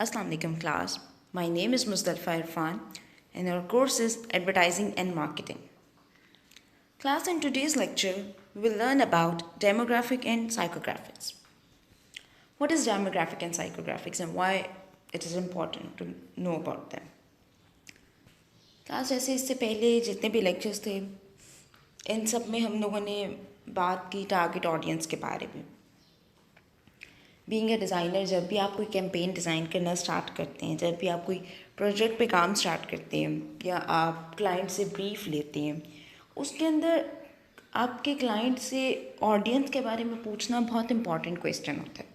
Assalamu alaikum class. My name is Mustafa Irfan and our course is Advertising and Marketing. Class, in today's lecture, we will learn about demographic and psychographics. What is demographic and psychographics and why it is important to know about them? Class ऐसे इससे पहले जितने भी lectures थे इन सब में हम लोगों ने बात की टारगेट ऑडियंस के बारे में। बीइंग ए डिज़ाइनर, जब भी आप कोई कैंपेन डिज़ाइन करना स्टार्ट करते हैं, जब भी आप कोई प्रोजेक्ट पे काम स्टार्ट करते हैं या आप क्लाइंट से ब्रीफ लेते हैं, उसके अंदर आपके क्लाइंट से ऑडियंस के बारे में पूछना बहुत इंपॉर्टेंट क्वेश्चन होता है।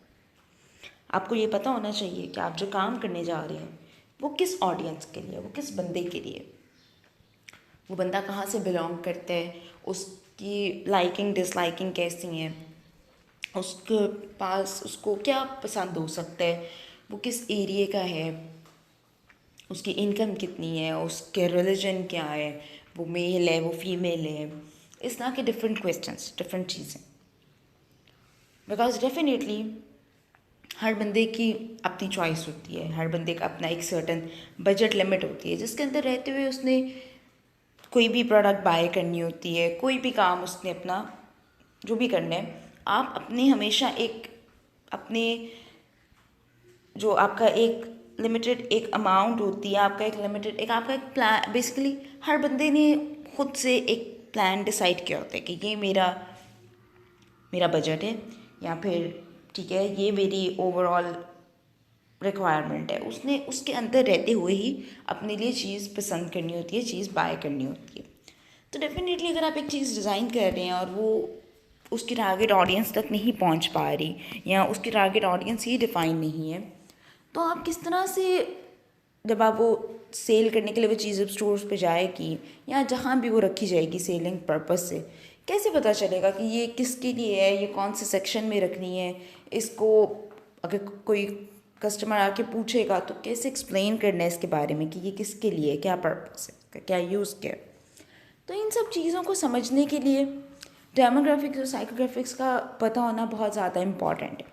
आपको ये पता होना चाहिए कि आप जो काम करने जा रहे हैं वो किस ऑडियंस के लिए, वो किस बंदे के लिए, वो बंदा कहाँ से बिलोंग करता है, उसकी लाइकिंग डिसलाइकिंग कैसी है, उसके पास उसको क्या पसंद हो सकता है, वो किस एरिए का है, उसकी इनकम कितनी है, उसके रिलीजन क्या है, वो मेल है वो फीमेल है, इस तरह के डिफरेंट क्वेश्चंस, डिफरेंट चीज़ें। बिकॉज डेफिनेटली हर बंदे की अपनी चॉइस होती है, हर बंदे का अपना एक सर्टन बजट लिमिट होती है जिसके अंदर रहते हुए उसने कोई भी प्रोडक्ट बाय करनी होती है, कोई भी काम उसने अपना जो भी करना है। आप अपने हमेशा एक अपने जो आपका एक लिमिटेड एक अमाउंट होती है, आपका एक लिमिटेड एक आपका एक प्लान, बेसिकली हर बंदे ने खुद से एक प्लान डिसाइड किया होता है कि ये मेरा मेरा बजट है या फिर ठीक है ये मेरी ओवरऑल रिक्वायरमेंट है। उसने उसके अंदर रहते हुए ही अपने लिए चीज़ पसंद करनी होती है, चीज़ बाय करनी होती है। तो डेफिनेटली अगर आप एक चीज़ डिज़ाइन कर रहे हैं और वो उसकी टारगेट ऑडियंस तक नहीं पहुंच पा रही या उसकी टारगेट ऑडियंस ही डिफाइन नहीं है, तो आप किस तरह से जब आप वो सेल करने के लिए वो चीज़ स्टोर्स पे जाएगी या जहाँ भी वो रखी जाएगी सेलिंग पर्पस से, कैसे पता चलेगा कि ये किसके लिए है, ये कौन से सेक्शन में रखनी है, इसको अगर कोई कस्टमर आके पूछेगा तो कैसे एक्सप्लेन करना है इसके बारे में कि ये किसके लिए है, क्या पर्पस है, क्या यूज़ किया। तो इन सब चीज़ों को समझने के लिए डेमोग्राफिक्स और साइकोग्राफिक्स का पता होना बहुत ज़्यादा इम्पॉर्टेंट है।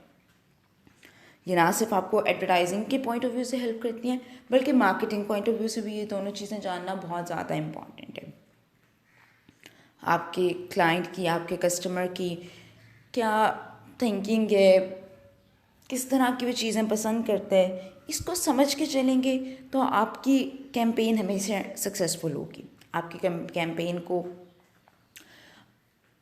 ये ना सिर्फ आपको एडवर्टाइजिंग के पॉइंट ऑफ व्यू से हेल्प करती हैं बल्कि मार्केटिंग पॉइंट ऑफ व्यू से भी ये दोनों चीज़ें जानना बहुत ज़्यादा इम्पॉर्टेंट है। आपके क्लाइंट की, आपके कस्टमर की क्या थिंकिंग है, किस तरह की वो चीज़ें पसंद करते हैं, इसको समझ के चलेंगे तो आपकी कैंपेन हमेशा सक्सेसफुल होगी। आपकी कैंपेन को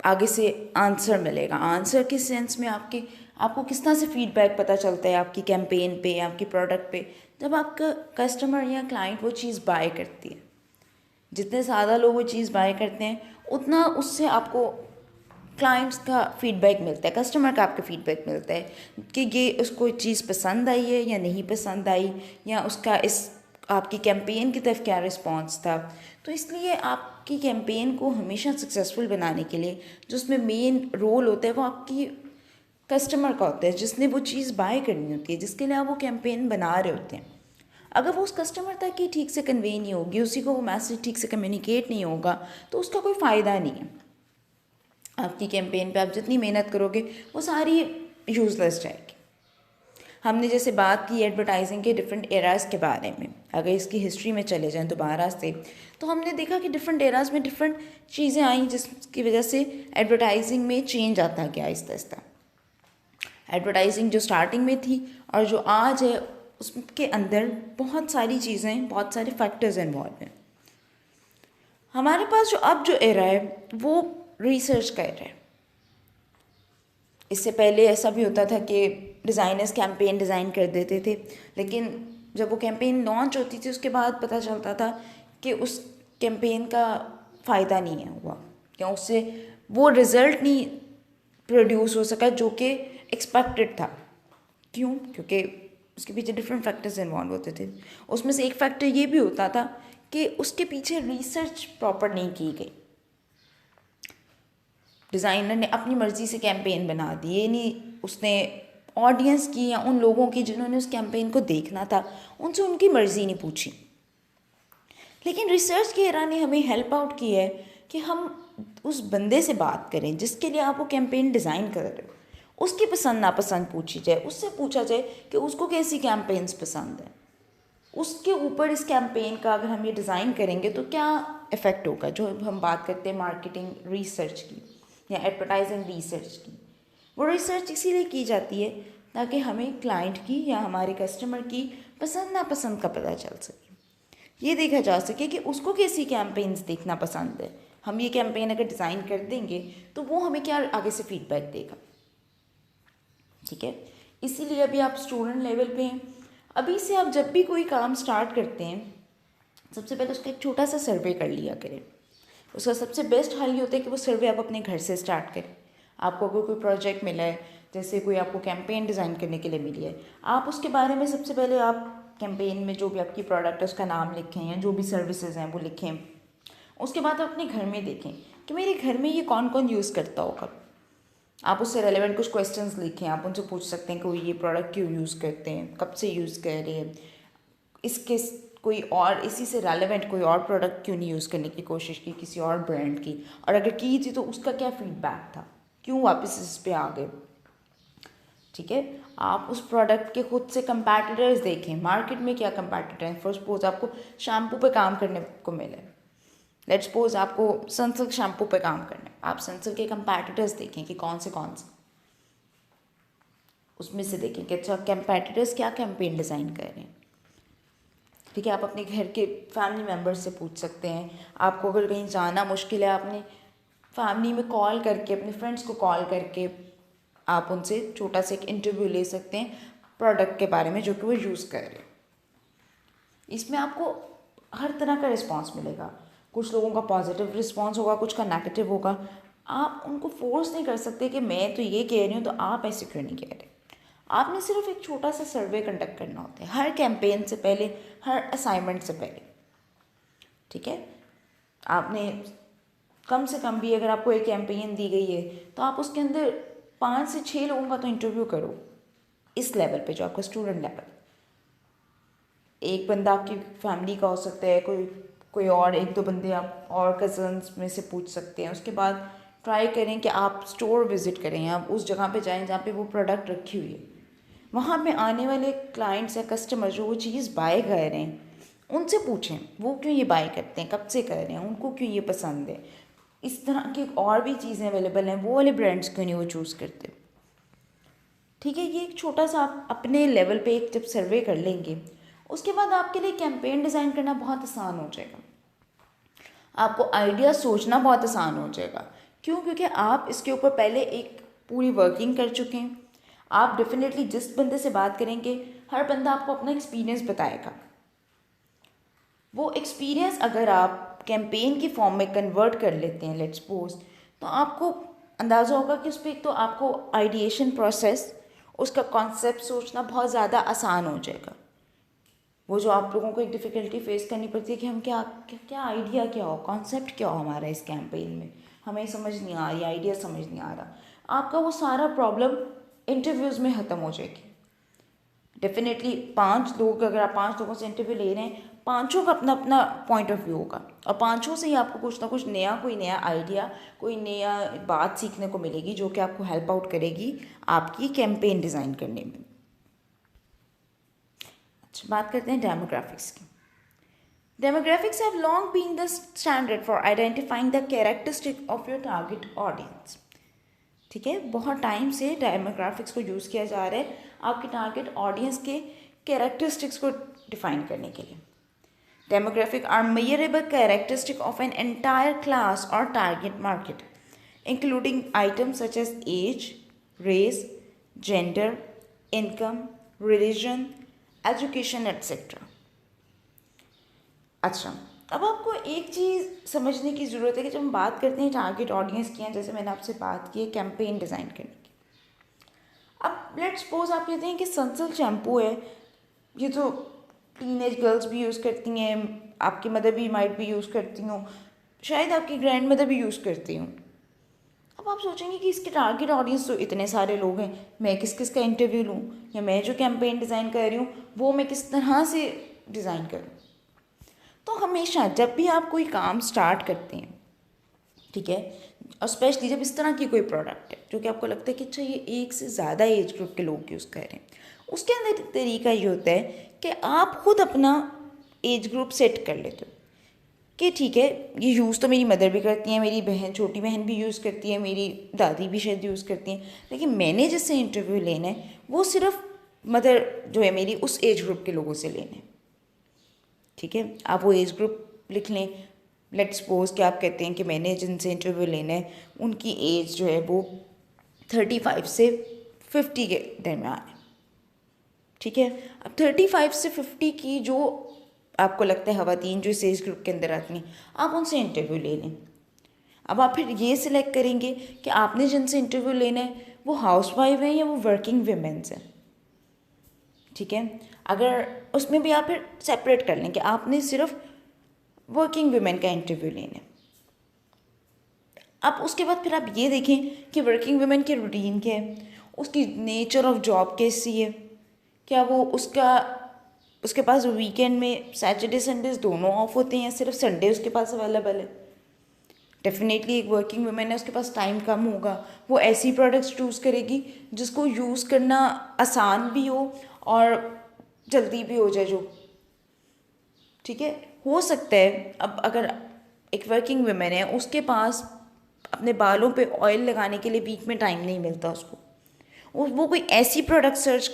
आगे से आंसर मिलेगा। आंसर किस सेंस में, आपको किस तरह से फीडबैक पता चलता है आपकी कैंपेन पे, आपकी प्रोडक्ट पे, जब आपका कस्टमर या क्लाइंट वो चीज़ बाय करती है। जितने ज़्यादा लोग वो चीज़ बाय करते हैं उतना उससे आपको क्लाइंट्स का फीडबैक मिलता है, कस्टमर का आपका फीडबैक मिलता है कि ये उसको चीज़ पसंद आई है या नहीं पसंद आई, या उसका इस आपकी कैंपेन की तरफ क्या रिस्पॉन्स था। तो इसलिए आपकी कैंपेन को हमेशा सक्सेसफुल बनाने के लिए जो उसमें मेन रोल होता है वो आपकी कस्टमर का होता है, जिसने वो चीज़ बाय करनी होती है, जिसके लिए आप वो कैंपेन बना रहे होते हैं। अगर वो उस कस्टमर तक ही ठीक से कन्वे नहीं होगी, उसी को वो मैसेज ठीक से कम्युनिकेट नहीं होगा, तो उसका कोई फ़ायदा नहीं है। आपकी कैंपेन पे आप जितनी मेहनत करोगे वो सारी यूज़लेस जाएगी। हमने जैसे बात की एडवर्टाइजिंग के डिफरेंट एराज़ के बारे में, अगर इसकी हिस्ट्री में चले जाएं दोबारा से, तो हमने देखा कि डिफरेंट एराज़ में डिफरेंट चीज़ें आई जिसकी वजह से एडवर्टाइजिंग में चेंज आता गया आहिस्ता आहिस्ता। एडवर्टाइजिंग जो स्टार्टिंग में थी और जो आज है उसके अंदर बहुत सारी चीज़ें, बहुत सारे फैक्टर्स इन्वॉल्व हैं। हमारे पास जो अब जो एरा है वो रिसर्च का एरा है। इससे पहले ऐसा भी होता था कि डिज़ाइनर्स कैंपेन डिज़ाइन कर देते थे, लेकिन जब वो कैंपेन लॉन्च होती थी उसके बाद पता चलता था कि उस कैंपेन का फ़ायदा नहीं है हुआ, या उससे वो रिज़ल्ट नहीं प्रोड्यूस हो सका जो कि एक्सपेक्टेड था। क्यों? क्योंकि उसके पीछे डिफरेंट फैक्टर्स इन्वॉल्व होते थे। उसमें से एक फैक्टर ये भी होता था कि उसके पीछे रिसर्च प्रॉपर नहीं की गई। डिज़ाइनर ने अपनी मर्ज़ी से कैंपेन बना दी, ये नहीं उसने ऑडियंस की या उन लोगों की जिन्होंने उस कैंपेन को देखना था उनसे उनकी मर्ज़ी नहीं पूछी। लेकिन रिसर्च की एरा ने हमें हेल्प आउट की है कि हम उस बंदे से बात करें जिसके लिए आप वो कैंपेन डिज़ाइन कर रहे हो, उसकी पसंद नापसंद पूछी जाए, उससे पूछा जाए कि उसको कैसी कैंपेन्स पसंद है, उसके ऊपर इस कैंपेन का अगर हम ये डिज़ाइन करेंगे तो क्या इफ़ेक्ट होगा। जो हम बात करते हैं मार्केटिंग रिसर्च की या एडवर्टाइजिंग रिसर्च की, वो रिसर्च इसीलिए की जाती है ताकि हमें क्लाइंट की या हमारे कस्टमर की पसंद नापसंद का पता चल सके, ये देखा जा सके कि उसको कैसी कैंपेन्स देखना पसंद है। हम ये कैंपेन अगर डिज़ाइन कर देंगे तो वो हमें क्या आगे से फीडबैक देगा। ठीक है, इसीलिए अभी आप स्टूडेंट लेवल पे हैं, अभी से आप जब भी कोई काम स्टार्ट करते हैं सबसे पहले उसका एक छोटा सा सर्वे कर लिया करें। उसका सबसे बेस्ट हाल ये होता है कि वो सर्वे आप अपने घर से स्टार्ट करें। आपको अगर कोई प्रोजेक्ट मिला है, जैसे कोई आपको कैंपेन डिज़ाइन करने के लिए मिली है, आप उसके बारे में सबसे पहले आप कैंपेन में जो भी आपकी प्रोडक्ट है उसका नाम लिखें या जो भी सर्विसेज हैं वो लिखें। उसके बाद आप अपने घर में देखें कि मेरे घर में ये कौन कौन यूज़ करता होगा। आप उससे रेलेवेंट कुछ क्वेश्चंस लिखें, आप उनसे पूछ सकते हैं कि वो ये प्रोडक्ट क्यों यूज़ करते हैं, कब से यूज़ कर रहे हैं, इसके कोई और इसी से रेलेवेंट कोई और प्रोडक्ट क्यों नहीं यूज़ करने की कोशिश की किसी और ब्रांड की, और अगर की थी तो उसका क्या फीडबैक था, क्यों वापस इस पे आ गए। ठीक है, आप उस प्रोडक्ट के खुद से कंपैटिटर्स देखें, मार्केट में क्या कंपैटिटर हैं। फॉर सपोज आपको शैम्पू पे काम करने को मिले, लेट्स सपोज आपको सनसिल्क शैम्पू पे काम करना है, आप सनसिल्क के कंपैटिटर्स देखें कि कौन से उसमें से देखें कि अच्छा कंपैटिटर्स क्या कैंपेन डिज़ाइन कर रहे हैं। ठीक है, आप अपने घर के फैमिली मेम्बर्स से पूछ सकते हैं। आपको अगर कहीं जाना मुश्किल है, आपने फैमिली में कॉल करके, अपने फ्रेंड्स को कॉल करके आप उनसे छोटा सा एक इंटरव्यू ले सकते हैं प्रोडक्ट के बारे में जो कि वो यूज़ कर रहे हैं। इसमें आपको हर तरह का रिस्पांस मिलेगा, कुछ लोगों का पॉजिटिव रिस्पांस होगा, कुछ का नेगेटिव होगा। आप उनको फोर्स नहीं कर सकते कि मैं तो ये कह रही हूँ तो आप ऐसे क्यों नहीं कह रहे। आपने सिर्फ एक छोटा सा सर्वे कंडक्ट करना होता है हर कैंपेन से पहले, हर असाइनमेंट से पहले। ठीक है, आपने कम से कम भी अगर आपको एक कैंपेन दी गई है तो आप उसके अंदर 5 से 6 लोगों का तो इंटरव्यू करो, इस लेवल पे जो आपका स्टूडेंट लेवल। एक बंदा आपकी फैमिली का हो सकता है, कोई और 1-2 बंदे आप और कज़न्स में से पूछ सकते हैं। उसके बाद ट्राई करें कि आप स्टोर विज़िट करें, आप उस जगह पे जाएं जहाँ पे वो प्रोडक्ट रखी हुई है। वहाँ पे आने वाले क्लाइंट्स या कस्टमर जो वो चीज़ बाय कर रहे हैं उनसे पूछें वो क्यों ये बाय करते हैं, कब से कर रहे हैं, उनको क्यों ये पसंद है, इस तरह की और भी चीज़ें अवेलेबल हैं, वो वाले ब्रांड्स क्यों नहीं वो चूज़ करते। ठीक है, ये एक छोटा सा आप अपने लेवल पे एक जब सर्वे कर लेंगे उसके बाद आपके लिए कैंपेन डिज़ाइन करना बहुत आसान हो जाएगा। आपको आइडिया सोचना बहुत आसान हो जाएगा। क्यों? क्योंकि आप इसके ऊपर पहले एक पूरी वर्किंग कर चुके हैं। आप डेफिनेटली जिस बंदे से बात करेंगे हर बंदा आपको अपना एक्सपीरियंस बताएगा। वो एक्सपीरियंस अगर आप कैंपेन की फॉर्म में कन्वर्ट कर लेते हैं लेट्स सपोज, तो आपको अंदाज़ा होगा कि उस पर एक तो आपको आइडिएशन प्रोसेस, उसका कॉन्सेप्ट सोचना बहुत ज़्यादा आसान हो जाएगा। वो जो आप लोगों को एक डिफ़िकल्टी फेस करनी पड़ती है कि हम क्या आइडिया क्या हो, कॉन्सेप्ट क्या हो हमारा इस कैंपेन में, हमें समझ नहीं आ रही, आइडिया समझ नहीं आ रहा, आपका वो सारा प्रॉब्लम इंटरव्यूज़ में ख़त्म हो जाएगी। डेफिनेटली 5 लोग, अगर आप 5 लोगों से इंटरव्यू ले रहे हैं, पाँचों का अपना अपना पॉइंट ऑफ व्यू होगा और पाँचों से ही आपको कुछ ना कुछ नया, कोई नया आइडिया, कोई नया बात सीखने को मिलेगी जो कि आपको हेल्प आउट करेगी आपकी कैंपेन डिज़ाइन करने में। अच्छा, बात करते हैं डेमोग्राफिक्स की। Demographics have long been the standard for identifying the characteristic of your target audience. ठीक है, बहुत टाइम से डेमोग्राफिक्स को यूज़ किया जा रहा है आपके टारगेट ऑडियंस के कैरेक्टरिस्टिक्स को डिफाइन करने के लिए। Demographic are measurable characteristic of an entire class और target market including items such as age, race, gender, income, religion, education et cetera. अच्छा, अब आपको एक चीज़ समझने की ज़रूरत है कि जब हम बात करते हैं टारगेट ऑडियंस की, जैसे मैंने आपसे बात की है कैंपेन डिज़ाइन करने की। अब लेट्स सपोज आप कहते हैं कि सनसिल्क शैम्पू है, ये तो टीनेज गर्ल्स भी यूज़ करती हैं, आपकी मदर भी माइट भी यूज़ करती हूँ, शायद आपकी ग्रैंड मदर भी यूज़ करती हूँ। अब आप सोचेंगे कि इसके टारगेट ऑडियंस तो इतने सारे लोग हैं, मैं किस किस का इंटरव्यू लूँ, या मैं जो कैंपेन डिज़ाइन कर रही हूँ वो मैं किस तरह से डिज़ाइन करूँ। तो हमेशा जब भी आप कोई काम स्टार्ट करते हैं ठीक है। और स्पेशली जब इस तरह की कोई प्रोडक्ट है जो कि आपको लगता है कि अच्छा ये एक से ज़्यादा एज ग्रुप के लोग यूज़ कर रहे हैं, उसके अंदर तरीका ये होता है कि आप खुद अपना एज ग्रुप सेट कर लेते हो कि ठीक है, ये यूज़ तो मेरी मदर भी करती हैं, मेरी बहन, छोटी बहन भी यूज़ करती है, मेरी दादी भी शायद यूज़ करती हैं, लेकिन मैंने जिससे इंटरव्यू लेना है वो सिर्फ मदर जो है मेरी उस एज ग्रुप के लोगों से लेना है। ठीक है, आप वो एज ग्रुप लिख लें। लेट्स सपोज कि आप कहते हैं कि मैंने जिनसे इंटरव्यू लेना है उनकी एज जो है वो 35 से 50 के दरमियान है। ठीक है, अब 35 से 50 की जो आपको लगता है खवातीन जो इस एज ग्रुप के अंदर आती हैं, आप उनसे इंटरव्यू ले लें। अब आप फिर ये सिलेक्ट करेंगे कि आपने जिनसे इंटरव्यू लेना है वो हाउस वाइफ हैं या वो वर्किंग वीमेंस हैं। ठीक है, अगर उसमें भी आप फिर सेपरेट कर लें कि आपने सिर्फ वर्किंग वीमेन का इंटरव्यू लेना है। अब उसके बाद फिर आप ये देखें कि वर्किंग वुमेन की रूटीन क्या है, उसकी नेचर ऑफ जॉब कैसी है, क्या वो उसके पास वीकेंड में सैटरडे संडेज दोनों ऑफ होते हैं या सिर्फ संडे उसके पास अवेलेबल है। डेफिनेटली एक वर्किंग वुमेन है, उसके पास टाइम कम होगा, वो ऐसी प्रोडक्ट्स चूज़ करेगी जिसको यूज़ करना आसान भी हो और जल्दी भी हो जाए जो। ठीक है, हो सकता है अब अगर एक वर्किंग वुमेन है उसके पास अपने बालों पे ऑयल लगाने के लिए वीक में टाइम नहीं मिलता उसको, वो कोई ऐसी प्रोडक्ट सर्च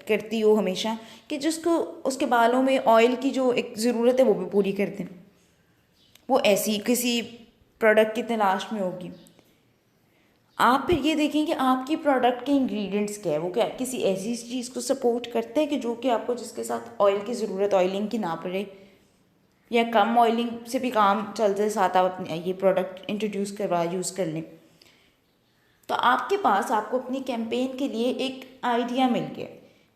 करती हो हमेशा कि जिसको उसके बालों में ऑयल की जो एक ज़रूरत है वो भी पूरी कर दें, वो ऐसी किसी प्रोडक्ट की तलाश में होगी। आप फिर ये देखें कि आपकी प्रोडक्ट के इंग्रेडिएंट्स क्या है, वो क्या किसी ऐसी चीज़ को सपोर्ट करते हैं कि जो कि आपको जिसके साथ ऑयल की ज़रूरत ऑयलिंग की ना पड़े, या कम ऑयलिंग से भी काम चलते साथ आप अपने ये प्रोडक्ट इंट्रोड्यूस करवा यूज़ कर लें। तो आपके पास आपको अपनी कैंपेन के लिए एक आइडिया मिल गया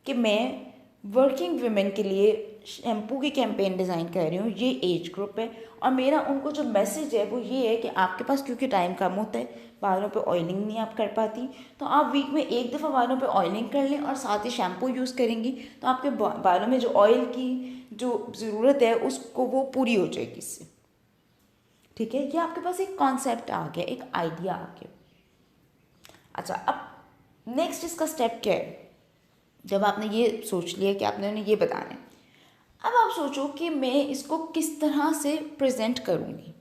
कि मैं वर्किंग वुमेन के लिए शैम्पू की कैंपेन डिज़ाइन कर रही हूँ, ये एज ग्रुप है और मेरा उनको जो मैसेज है वो ये है कि आपके पास क्योंकि टाइम कम होता है, बालों पे ऑयलिंग नहीं आप कर पाती, तो आप वीक में एक दफ़ा बालों पे ऑयलिंग कर लें और साथ ही शैम्पू यूज़ करेंगी तो आपके बालों में जो ऑयल की जो ज़रूरत है उसको वो पूरी हो जाएगी इससे। ठीक है, ये आपके पास एक कॉन्सेप्ट आ गया, एक आइडिया आ गया। अच्छा, अब नेक्स्ट इसका स्टेप क्या है? जब आपने ये सोच लिया कि आपने उन्हें ये बताना है, अब आप सोचो कि मैं इसको किस तरह से प्रेजेंट करूँगी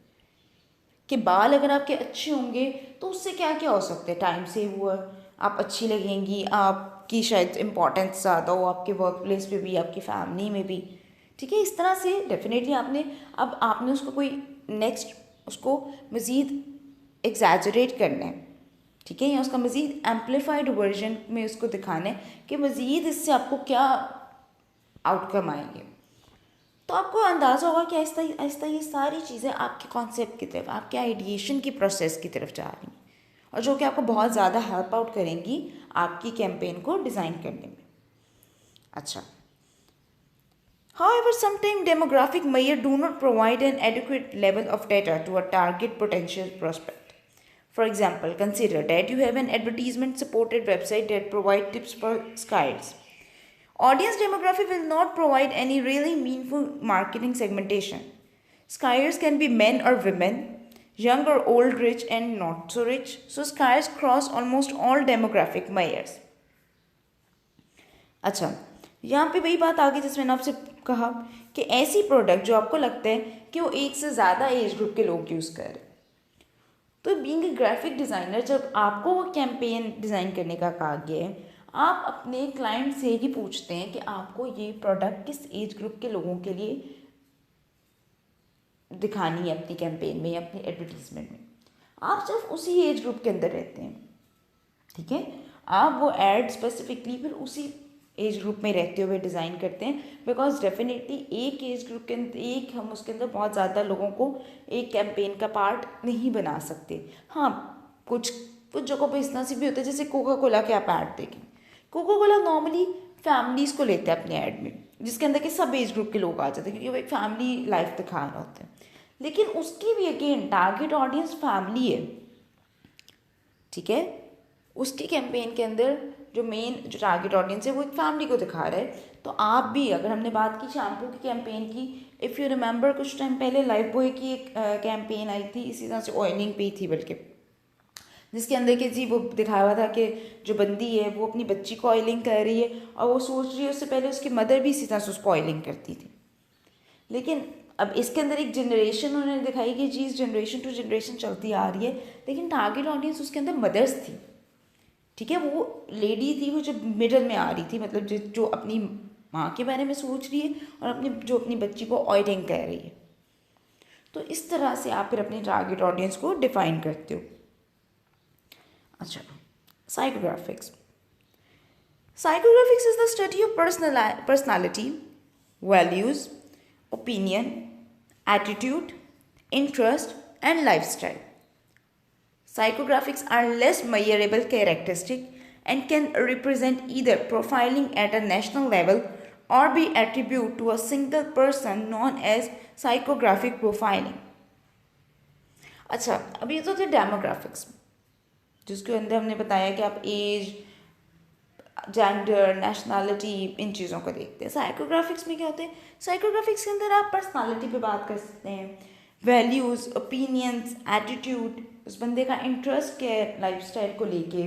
कि बाल अगर आपके अच्छे होंगे तो उससे क्या क्या हो सकता है, टाइम सेव हुआ, आप अच्छी लगेंगी, आपकी शायद इम्पोर्टेंस ज़्यादा हो आपके वर्क प्लेस पे भी, आपकी फैमिली में भी। ठीक है, इस तरह से डेफिनेटली आपने उसको कोई नेक्स्ट उसको मज़ीद एग्जैजरेट करना है। ठीक है, या उसका मज़ीद एम्पलीफाइड वर्जन में उसको दिखाना है कि मज़ीद इससे आपको क्या आउटकम आएंगे। तो आपको अंदाज़ा होगा कि आहिस्ता आहिस्ता ये सारी चीज़ें आपके कॉन्सेप्ट की तरफ, आपके आइडिएशन की प्रोसेस की तरफ जा रही हैं और जो कि आपको बहुत ज़्यादा हेल्प आउट करेंगी आपकी कैंपेन को डिज़ाइन करने में। अच्छा, however, sometimes demographic measures do not provide an adequate level of data to a target potential prospect. For example, consider that you have an advertisement supported website that provides tips for skiers. Audience demographic will not provide any really meaningful marketing segmentation. Skiers can be men or women, young or old, rich and not so rich. So skiers cross almost all demographic measures. अच्छा, यहाँ पे वही बात आ गई जिसमें मैंने आपसे कहा कि ऐसी प्रोडक्ट जो आपको लगता है कि वो एक से ज़्यादा एज ग्रुप के लोग यूज़ कर रहे हैं। तो बीइंग ए ग्राफिक डिज़ाइनर, जब आपको वो कैंपेन डिज़ाइन करने का कहा गया है, आप अपने क्लाइंट से ही पूछते हैं कि आपको ये प्रोडक्ट किस एज ग्रुप के लोगों के लिए दिखानी है अपनी कैंपेन में या अपनी एडवर्टीजमेंट में। आप सिर्फ उसी एज ग्रुप के अंदर रहते हैं। ठीक है, आप वो एड स्पेसिफिकली फिर उसी एज ग्रुप में रहते हुए डिज़ाइन करते हैं, बिकॉज डेफिनेटली एक एज ग्रुप के अंदर हम उसके अंदर बहुत ज़्यादा लोगों को एक कैंपेन का पार्ट नहीं बना सकते। हाँ, कुछ जगहों पे इतना सी भी होता है, जैसे कोका कोला के आप ऐड देखें, कोका कोला नॉर्मली फैमिलीज़ को लेते हैं अपने ऐड में, जिसके अंदर के सब एज ग्रुप के लोग आ जाते हैं क्योंकि वो एक फैमिली लाइफ दिखा रहा होता है। लेकिन उसकी भी अगेन टारगेट ऑडियंस फैमिली है। ठीक है, उसकी कैंपेन के अंदर जो मेन जो टारगेट ऑडियंस है वो एक फैमिली को दिखा रहा है, तो आप भी, अगर हमने बात की शैम्पू की कैंपेन की, इफ़ यू रिमेंबर कुछ टाइम पहले लाइफ बॉय की एक कैंपेन आई थी इसी तरह से, ऑयलिंग पे थी बल्कि, जिसके अंदर कि जी वो दिखाया हुआ था कि जो बंदी है वो अपनी बच्ची को ऑयलिंग कर रही है और वो सोच रही है उससे पहले उसकी मदर भी इसी तरह से उसको ऑयलिंग करती थी। लेकिन अब इसके अंदर एक जनरेशन उन्होंने दिखाई कि जी जनरेशन टू जनरेशन चलती आ रही है, लेकिन टारगेट ऑडियंस उसके अंदर मदर्स थी। ठीक है, वो लेडी थी वो जो मिडल में आ रही थी, मतलब जो अपनी माँ के बारे में सोच रही है और अपनी बच्ची को ऑयलिंग कर रही है। तो इस तरह से आप फिर अपने टारगेट ऑडियंस को डिफाइन करते हो। अच्छा, psychographics. Psychographics is the study of personality, values, opinion, attitude, interest, and lifestyle. Psychographics are less measurable characteristic and can represent either profiling at a national level or be attributed to a single person known as psychographic profiling. अच्छा, अब ये तो थे demographics, जिसके अंदर हमने बताया कि आप एज, जेंडर, नेशनलिटी, इन चीज़ों को देखते हैं। साइकोग्राफिक्स में क्या होते हैं? साइकोग्राफिक्स के अंदर आप पर्सनालिटी पे बात कर सकते हैं, वैल्यूज़, ओपिनियंस, एटीट्यूड, उस बंदे का इंटरेस्ट क्या है लाइफस्टाइल को लेके,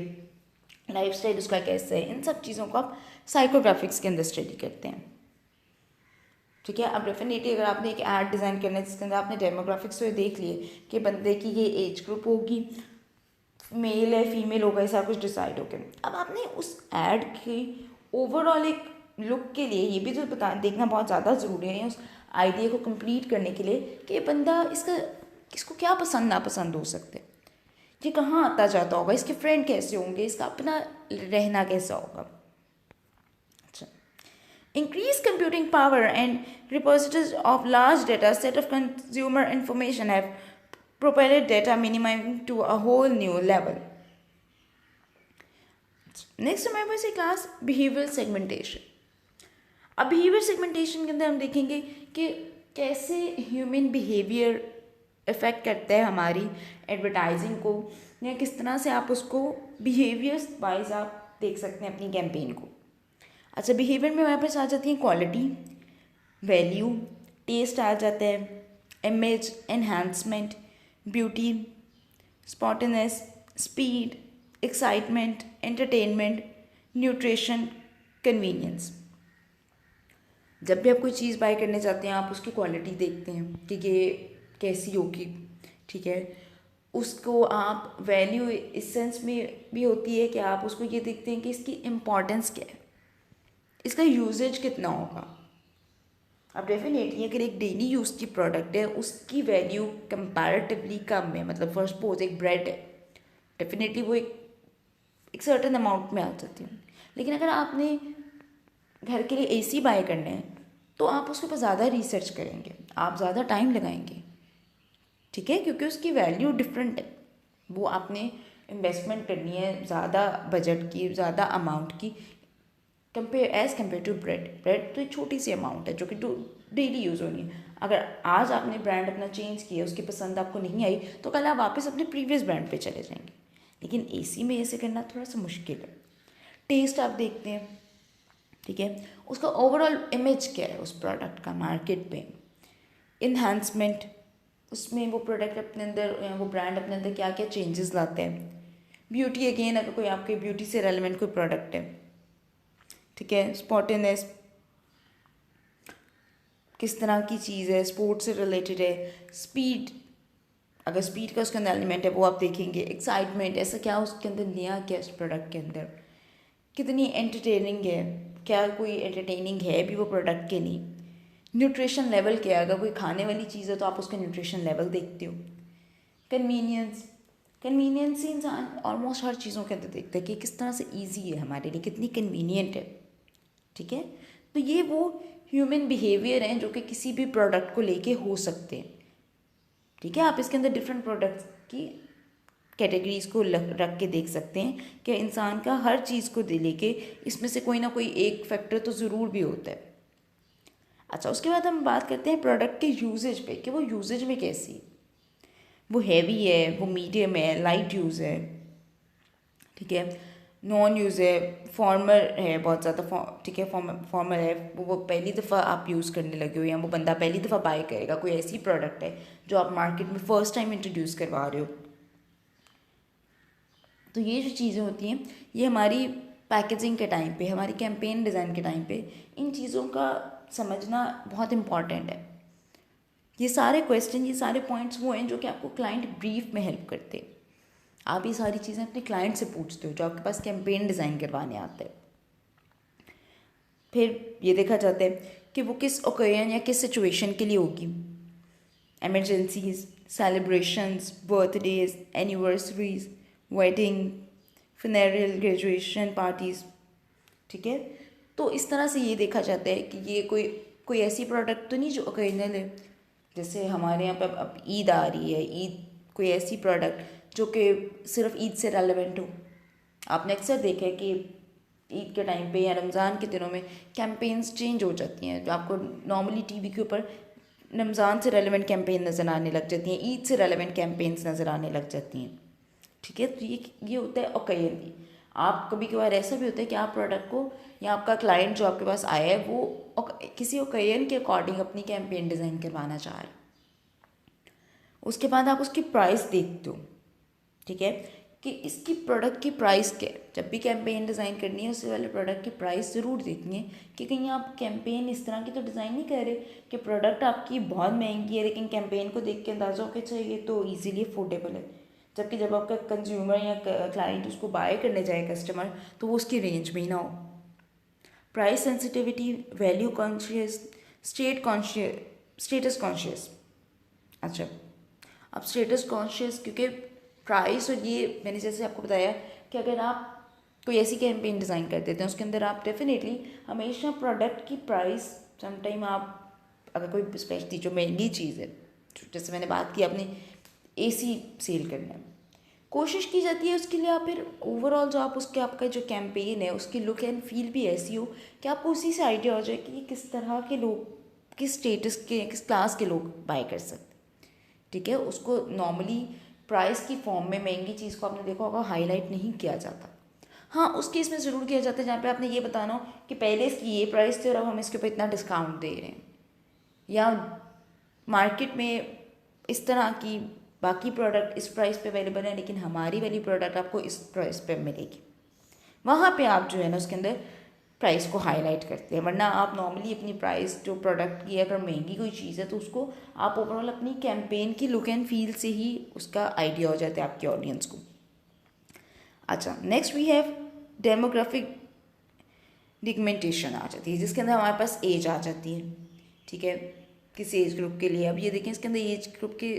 लाइफस्टाइल उसका कैसे है, इन सब चीज़ों को आप साइकोग्राफिक्स के अंदर स्टडी करते हैं। ठीक है, अब डेफिनेटली अगर आपने एक ऐड डिज़ाइन करना है जिसके अंदर आपने डेमोग्राफिक्स तो देख लिए कि बंदे की ये एज ग्रुप होगी, मेल है फीमेल होगा, ये सारा कुछ डिसाइड हो गया। अब आपने उस ऐड की ओवरऑल एक लुक के लिए ये भी तो देखना बहुत ज़्यादा ज़रूरी है उस आइडिया को कंप्लीट करने के लिए कि बंदा इसको क्या पसंद नापसंद हो सकते हैं, ये कहाँ आता जाता होगा, इसके फ्रेंड कैसे होंगे, इसका अपना रहना कैसा होगा। अच्छा, increased computing power and repositories of large data set of consumer information have propelled data minimizing to a whole new level. Next हमारे पास है क्लास बिहेवियर सेगमेंटेशन। अब बिहेवियर सेगमेंटेशन के अंदर हम देखेंगे कि कैसे ह्यूमन बिहेवियर इफ़ेक्ट करता है हमारी एडवर्टाइजिंग को, या किस तरह से आप उसको बिहेवियर्स वाइज आप देख सकते हैं अपनी कैंपेन को। अच्छा, बिहेवियर में हमारे पास आ जाती है क्वालिटी, वैल्यू, टेस्ट आ जाता है, image enhancement, beauty, spotlessness, speed, excitement, entertainment, nutrition, convenience. जब भी आप कोई चीज़ बाय करने जाते हैं आप उसकी क्वालिटी देखते हैं कि ये कैसी होगी। ठीक है, उसको आप वैल्यू इस सेंस में भी होती है कि आप उसको ये देखते हैं कि इसकी इम्पॉर्टेंस क्या है, इसका यूजेज कितना होगा। अब डेफिनेटली अगर एक डेली यूज़ की प्रोडक्ट है उसकी वैल्यू कंपैरेटिवली कम है, मतलब फॉर सपोज एक ब्रेड है, डेफिनेटली वो एक सर्टेन अमाउंट में आ जाती है। लेकिन अगर आपने घर के लिए एसी बाय करना है तो आप उसके ऊपर ज़्यादा रिसर्च करेंगे, आप ज़्यादा टाइम लगाएंगे। ठीक है, क्योंकि उसकी वैल्यू डिफरेंट है, वो आपने इन्वेस्टमेंट करनी है ज़्यादा बजट की, ज़्यादा अमाउंट की कंपेयर टू ब्रेड तो एक छोटी सी अमाउंट है जो कि डेली यूज़ होनी है। अगर आज आपने ब्रांड अपना चेंज किया, उसकी पसंद आपको नहीं आई, तो कल आप वापस अपने प्रीवियस ब्रांड पे चले जाएंगे। लेकिन एसी में ऐसे करना थोड़ा सा मुश्किल है। टेस्ट आप देखते हैं, ठीक है, उसका ओवरऑल इमेज क्या है उस प्रोडक्ट का मार्केट पे, इन्हांसमेंट, उसमें वो प्रोडक्ट अपने अंदर, वो ब्रांड अपने अंदर क्या क्या चेंजेस लाते हैं, ब्यूटी, अगेन अगर कोई आपके ब्यूटी से रेलिवेंट कोई प्रोडक्ट है। ठीक है, स्पॉटेनेस, किस तरह की चीज़ है, स्पोर्ट्स से रिलेटेड है, स्पीड, अगर स्पीड का उसके अंदर एलिमेंट है वो आप देखेंगे, एक्साइटमेंट, ऐसा क्या उसके अंदर नया क्या इस प्रोडक्ट के अंदर, कितनी एंटरटेनिंग है, क्या कोई एंटरटेनिंग है भी वो प्रोडक्ट के नहीं, न्यूट्रिशन लेवल क्या है, अगर कोई खाने वाली चीज़ है तो आप उसका न्यूट्रिशन लेवल देखते हो, कन्वीनियंस से इंसान ऑलमोस्ट हर चीज़ों के अंदर देखता है कि किस तरह से ईजी है हमारे लिए, कितनी कन्वीनियंट है। ठीक है, तो ये वो ह्यूमन बिहेवियर हैं जो कि किसी भी प्रोडक्ट को लेके हो सकते हैं। ठीक है, आप इसके अंदर डिफरेंट प्रोडक्ट्स की कैटेगरीज को रख के देख सकते हैं कि इंसान का हर चीज़ को लेके इसमें से कोई ना कोई एक फैक्टर तो ज़रूर भी होता है। अच्छा, उसके बाद हम बात करते हैं प्रोडक्ट के यूजेज पे कि वो यूजेज में कैसी है, वो हैवी है, वो मीडियम है, लाइट यूज़ है। ठीक है, नॉन यूज़ है, फॉर्मल है बहुत ज़्यादा, ठीक है, फॉर्मल है, वो पहली दफ़ा आप यूज़ करने लगे हो या वो बंदा पहली दफ़ा बाय करेगा, कोई ऐसी प्रोडक्ट है जो आप मार्केट में फ़र्स्ट टाइम इंट्रोड्यूस करवा रहे हो। तो ये जो चीज़ें होती हैं ये हमारी पैकेजिंग के टाइम पे, हमारी कैंपेन डिज़ाइन के टाइम पे इन चीज़ों का समझना बहुत इम्पॉर्टेंट है। ये सारे क्वेश्चन, ये सारे पॉइंट्स वो हैं जो कि आपको क्लाइंट ब्रीफ में हेल्प करते हैं। आप ये सारी चीज़ें अपने क्लाइंट से पूछते हो जो आपके पास कैंपेन डिज़ाइन करवाने आते हैं। फिर ये देखा जाता है कि वो किस ओकेजन या किस सिचुएशन के लिए होगी। Emergencies, celebrations, birthdays, anniversaries, wedding, funeral, graduation parties, ठीक है। तो इस तरह से ये देखा जाता है कि ये कोई ऐसी प्रोडक्ट तो नहीं जो ओकेजनल है। जैसे हमारे यहाँ पे अब ईद आ रही है, ईद कोई ऐसी प्रोडक्ट जो कि सिर्फ ईद से रेलेवेंट हो। आपने अक्सर देखा है कि ईद के टाइम पे या रमज़ान के दिनों में कैंपेन्स चेंज हो जाती हैं, जो आपको नॉर्मली टीवी के ऊपर रमज़ान से रेलेवेंट कैंपेन नज़र आने लग जाती हैं, ईद से रेलेवेंट कैंपेन्स नज़र आने लग जाती हैं, ठीक है। तो ये होता है ओकेजन। आप कभी कभार ऐसा भी होता है कि आप प्रोडक्ट को या आपका क्लाइंट जो आपके पास आया है वो किसी ओकेजन के अकॉर्डिंग अपनी कैंपेन डिज़ाइन करवाना चाह रहे हैं। उसके बाद आप उसकी प्राइस देखते हो, ठीक है, कि इसकी प्रोडक्ट की प्राइस क्या है। जब भी कैंपेन डिज़ाइन करनी है उससे पहले प्रोडक्ट की प्राइस ज़रूर देखनी है कि कहीं आप कैंपेन इस तरह की तो डिज़ाइन नहीं कर रहे कि प्रोडक्ट आपकी बहुत महंगी है लेकिन कैंपेन को देख के अंदाज़ा हो कि अच्छा ये तो ईजीली अफोर्डेबल है, जबकि जब आपका कंज्यूमर या क्लाइंट उसको बाय करने जाए कस्टमर तो वो उसकी रेंज में ही ना हो। Price sensitivity, value conscious, status conscious. अच्छा, अब स्टेटस कॉन्शियस क्योंकि प्राइस, और ये मैंने जैसे आपको बताया कि अगर आप कोई ऐसी कैंपेन डिज़ाइन कर देते हैं उसके अंदर आप डेफिनेटली हमेशा प्रोडक्ट की प्राइस, समटाइम आप अगर कोई स्पेशली जो महंगी चीज़ है, जैसे मैंने बात की आपने एसी सेल करना है, कोशिश की जाती है उसके लिए आप फिर ओवरऑल जो आप उसके आपका जो कैंपेन है उसकी लुक एंड फील भी ऐसी हो कि आपको उसी से आइडिया हो जाए कि किस तरह के लोग, किस स्टेटस के, किस क्लास के लोग बाय कर सकते, ठीक है। उसको नॉर्मली प्राइस की फॉर्म में महंगी चीज़ को आपने देखा होगा हाईलाइट नहीं किया जाता। हाँ, उस केस में ज़रूर किया जाता है जहाँ पे आपने ये बताना हो कि पहले इसकी ये प्राइस थी और अब हम इसके ऊपर इतना डिस्काउंट दे रहे हैं, या मार्केट में इस तरह की बाकी प्रोडक्ट इस प्राइस पे अवेलेबल है लेकिन हमारी वाली प्रोडक्ट आपको इस प्राइस पे मिलेगी। वहाँ पे आप जो है ना उसके अंदर प्राइस को हाईलाइट करते हैं, वरना आप नॉर्मली अपनी प्राइस जो प्रोडक्ट की अगर महंगी कोई चीज़ है तो उसको आप ओवरऑल अपनी कैंपेन की लुक एंड फील से ही उसका आइडिया हो जाता है आपके ऑडियंस को। अच्छा, नेक्स्ट वी हैव डेमोग्राफिक डिगमेंटेशन आ जाती है, जिसके अंदर हमारे पास एज आ जाती है, ठीक है, किस एज ग्रुप के लिए। अब ये देखें इसके अंदर एज ग्रुप के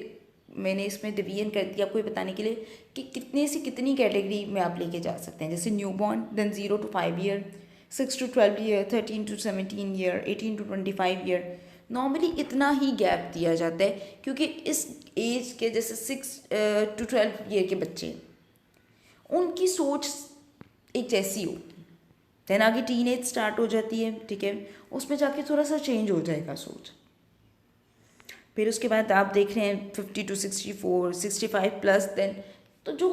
मैंने इसमें डिवीजन कर दिया आपको ये बताने के लिए कि कितने से कितनी कैटेगरी में आप लेके जा सकते हैं। जैसे new born, then 0 to 5 year, 6 to 12 year, 13 to 17 year, 18 to 25 year. Normally इतना ही गैप दिया जाता है क्योंकि इस एज के जैसे 6 to 12 ईयर के बच्चे, उनकी सोच एक जैसी होती है। देन आगे टीन एज स्टार्ट हो जाती है, ठीक है, उसमें जाके थोड़ा सा चेंज हो जाएगा सोच। फिर उसके बाद आप देख रहे हैं 50 to 64, 65 प्लस, देन तो जो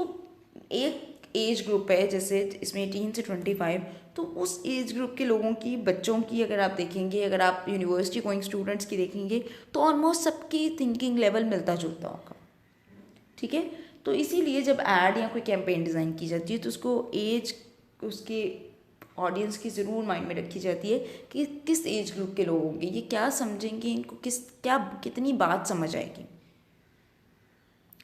एक एज ग्रुप है जैसे इसमें 18 से 25, तो उस एज ग्रुप के लोगों की, बच्चों की अगर आप देखेंगे, अगर आप यूनिवर्सिटी गोइंग स्टूडेंट्स की देखेंगे तो ऑलमोस्ट सबकी थिंकिंग लेवल मिलता जुलता होगा, ठीक है। तो इसीलिए जब ऐड या कोई कैंपेन डिज़ाइन की जाती है तो उसको एज उसके ऑडियंस की ज़रूर माइंड में रखी जाती है कि किस एज ग्रुप के लोग होंगे, ये क्या समझेंगे, इनको कितनी बात समझ आएगी।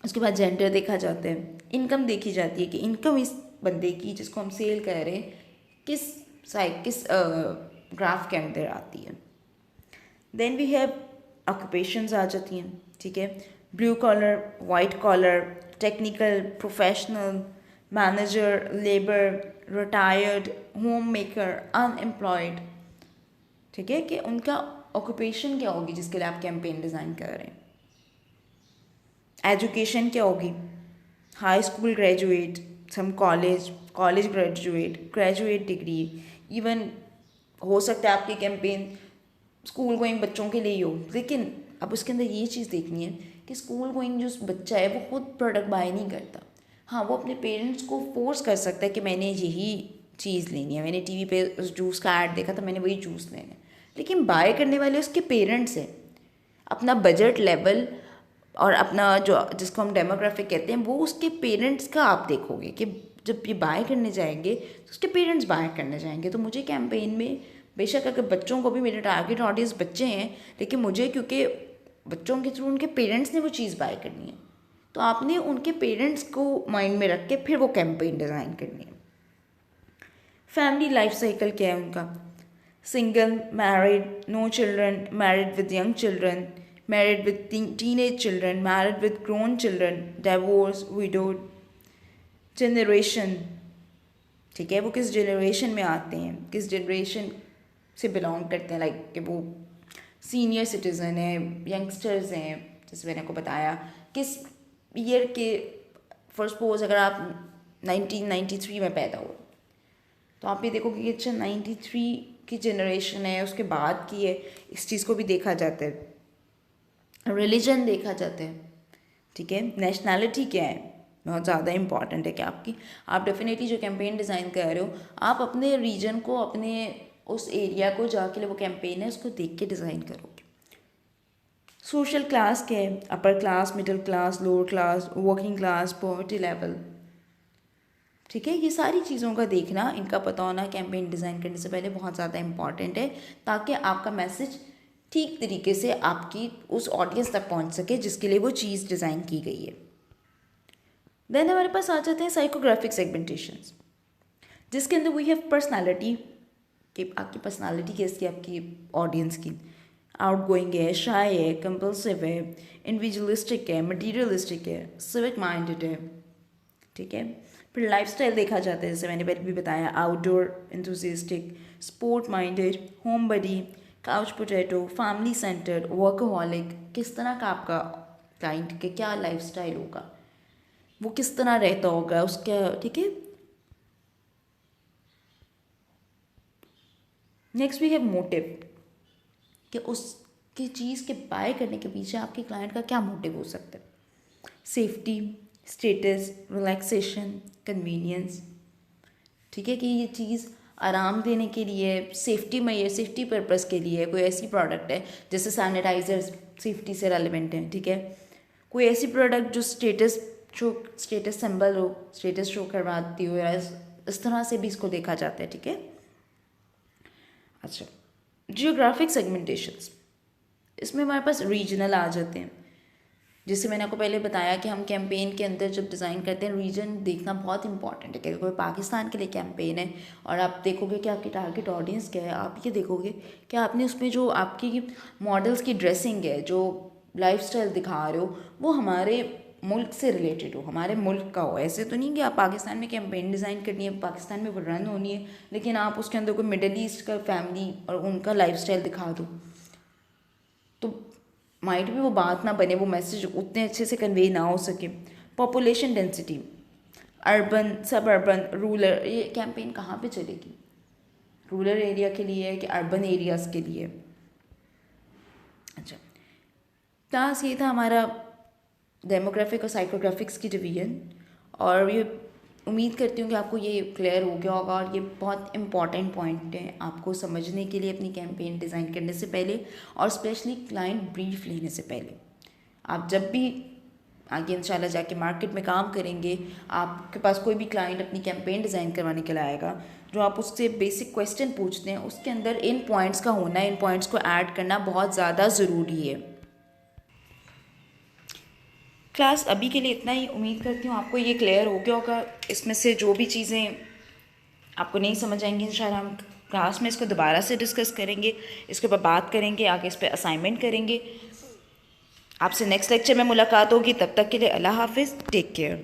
उसके बाद जेंडर देखा जाता है, इनकम देखी जाती है कि इनकम इस बंदे की जिसको हम सेल कर रहे हैं किस ग्राफ के अंदर आती है। देन वी हैव ऑक्यूपेशंस आ जाती हैं, ठीक है, blue collar, white collar, technical, professional, manager, labour, retired, home maker, unemployed, ठीक है, कि उनका ऑक्यूपेशन क्या होगी जिसके लिए आप कैंपेन डिज़ाइन कर रहे हैं। एजुकेशन क्या होगी, high school graduate, some college graduate degree, even हो सकता है आपकी कैंपेन स्कूल गोइंग बच्चों के लिए ही हो, लेकिन अब उसके अंदर ये चीज़ देखनी है कि स्कूल गोइंग जो बच्चा है वो खुद प्रोडक्ट बाय नहीं करता, हाँ, वो अपने पेरेंट्स को फोर्स कर सकता है कि मैंने यही चीज़ लेनी है, मैंने टीवी पे उस जूस का ऐड देखा तो मैंने वही जूस लेना है। लेकिन बाय करने वाले उसके पेरेंट्स हैं। अपना बजट लेवल और अपना जो जिसको हम डेमोग्राफिक कहते हैं वो उसके पेरेंट्स का आप देखोगे कि जब ये बाय करने जाएंगे तो उसके पेरेंट्स बाय करने जाएंगे। तो मुझे कैंपेन में बेशक अगर बच्चों को भी, मेरे टारगेट ऑडियंस बच्चे हैं, लेकिन मुझे क्योंकि बच्चों के थ्रू उनके पेरेंट्स ने वो चीज़ बाय करनी है, तो आपने उनके पेरेंट्स को माइंड में रख के फिर वो कैंपेन डिज़ाइन करनी है। फैमिली लाइफ साइकिल क्या है उनका? Single, married, no children, married with young children, married with teenage children, married with grown children, divorce, widowed, generation. ठीक है, वो किस जनरेशन में आते हैं, किस जनरेशन से बिलोंग करते हैं, लाइक कि वो सीनियर सिटीज़न है, यंगस्टर्स हैं, जैसे मैंने आपको बताया, किस ईयर के। फॉर सपोज अगर आप 1993 में पैदा हुए तो आप ये देखोगे कि अच्छा 93 की जनरेशन है, उसके बाद की है। इस चीज़ को भी देखा जाता है। रिलीजन देखा जाता है, ठीक है। नेशनैलिटी क्या है, बहुत ज़्यादा इंपॉर्टेंट है कि आप डेफिनेटली जो कैंपेन डिज़ाइन कर रहे हो आप अपने रीजन को, अपने उस एरिया को जाके वो कैंपेन है उसको देख के डिज़ाइन करोगे। सोशल क्लास क्या है, upper class, middle class, lower class, working class, poverty level. ठीक है, ये सारी चीज़ों का देखना, इनका पता होना कैंपेन डिज़ाइन करने से पहले बहुत ज़्यादा इंपॉर्टेंट है, ताकि आपका मैसेज ठीक तरीके से आपकी उस ऑडियंस तक पहुंच सके जिसके लिए वो चीज़ डिज़ाइन की गई है। देन हमारे पास आ जाते हैं साइकोग्राफिक सेगमेंटेशंस, जिसके अंदर वी हैव पर्सनालिटी, कि आपकी पर्सनालिटी कैसी है आपकी ऑडियंस की। आउट गोइंग है, शाय है, कंपल्सिव है, इंडिविजुअलिस्टिक है, मटीरियलिस्टिक है, सिविक माइंडेड है। ठीक है, फिर लाइफस्टाइल देखा जाता है, जैसे मैंने पहले भी बताया, outdoor enthusiastic, sport minded, home body, couch potato, family centred, workaholic. किस तरह का आपका क्लाइंट के क्या लाइफस्टाइल होगा, वो किस तरह रहता होगा उसका। ठीक है, नेक्स्ट वी हैव मोटिव, कि उसकी चीज़ के बाय करने के पीछे आपके क्लाइंट का क्या मोटिव हो सकता है। Safety, status, relaxation, convenience. ठीक है, कि ये चीज़ आराम देने के लिए, सेफ्टी में, ये सेफ्टी पर्पस के लिए कोई ऐसी प्रोडक्ट है, जैसे सैनिटाइजर सेफ्टी से रेलिवेंट है। ठीक है, कोई ऐसी प्रोडक्ट जो स्टेटस सिंबल हो, स्टेटस शो करवाती हो, या इस तरह से भी इसको देखा जाता है। ठीक है, अच्छा, जियोग्राफिक सेगमेंटेशंस, इसमें हमारे पास रीजनल आ जाते हैं। जैसे मैंने आपको पहले बताया कि हम कैंपेन के अंदर जब डिज़ाइन करते हैं रीजन देखना बहुत इंपॉर्टेंट है। कि कोई पाकिस्तान के लिए कैंपेन है और आप देखोगे कि आपकी टारगेट ऑडियंस क्या है, आप ये देखोगे कि आपने उसमें जो आपकी मॉडल्स की ड्रेसिंग है, जो लाइफस्टाइल दिखा रहे हो, वो हमारे मुल्क से रिलेटेड हो, हमारे मुल्क का हो। ऐसे तो नहीं कि आप पाकिस्तान में कैंपेन डिज़ाइन करनी है, पाकिस्तान में वो रन होनी है, लेकिन आप उसके अंदर कोई मिडल ईस्ट का फैमिली और उनका लाइफस्टाइल दिखा दो, तो माइट भी वो बात ना बने, वो मैसेज उतने अच्छे से कन्वे ना हो सके। पॉपुलेशन डेंसिटी, अर्बन, सब अर्बन, रूरल, ये कैंपेन कहाँ पे चलेगी, रूरल एरिया के लिए है कि अर्बन एरियाज़ के लिए। अच्छा, टास्क ये था हमारा डेमोग्राफिक और साइकोग्राफिक्स की डिवीजन, और ये उम्मीद करती हूँ कि आपको ये क्लियर हो गया होगा। और ये बहुत इंपॉर्टेंट पॉइंट है आपको समझने के लिए अपनी कैंपेन डिज़ाइन करने से पहले, और स्पेशली क्लाइंट ब्रीफ लेने से पहले। आप जब भी आगे इंशाल्लाह जाके मार्केट में काम करेंगे, आपके पास कोई भी क्लाइंट अपनी कैंपेन डिज़ाइन करवाने के लिए आएगा, जो आप उससे बेसिक क्वेश्चन पूछते हैं उसके अंदर इन पॉइंट्स का होना, इन पॉइंट्स को ऐड करना बहुत ज़्यादा ज़रूरी है। क्लास अभी के लिए इतना ही। उम्मीद करती हूँ आपको ये क्लियर हो गया होगा। इसमें से जो भी चीज़ें आपको नहीं समझ आएंगी, इंशाल्लाह हम क्लास में इसको दोबारा से डिस्कस करेंगे, इसके ऊपर बात करेंगे, आगे इस पर असाइनमेंट करेंगे। आपसे नेक्स्ट लेक्चर में मुलाकात होगी, तब तक के लिए अल्लाह हाफिज़, टेक केयर।